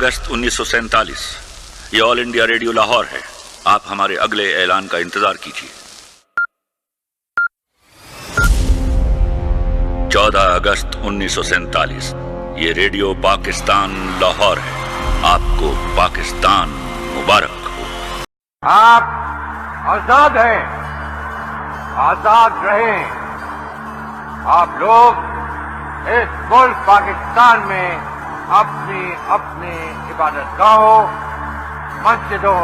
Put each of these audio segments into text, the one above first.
अगस्त 1947 ये all India radio Lahore है। आप हमारे अगले ऐलान का इंतजार कीजिए। 14 अगस्त 1947 ये रेडियो पाकिस्तान लाहौर है। आपको पाकिस्तान मुबारक हो। आप आजाद हैं, आजाद रहें। आप लोग इस मुल्क पाकिस्तान में अपनी अपनी इबादतगाहों, मस्जिदों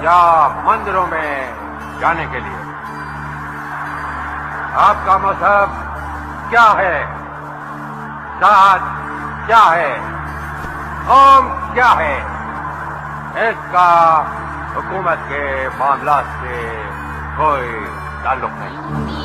या मंदिरों में जाने के लिए। आपका मजहब क्या है, जात क्या है, कौम क्या है, इसका हुकूमत के मामलात से कोई ताल्लुक नहीं।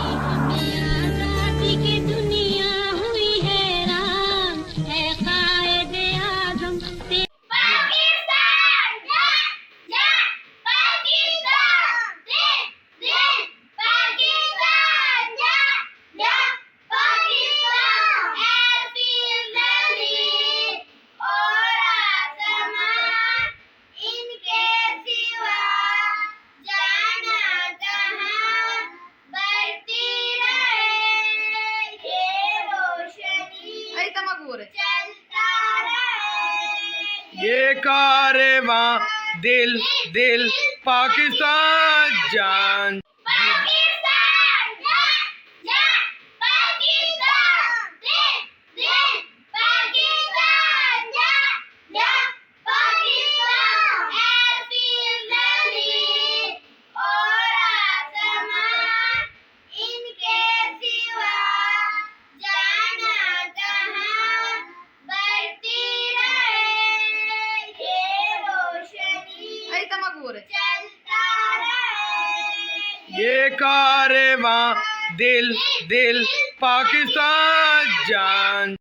ये कारवां दिल दिल पाकिस्तान जान ये कारवां दिल दिल पाकिस्तान जान।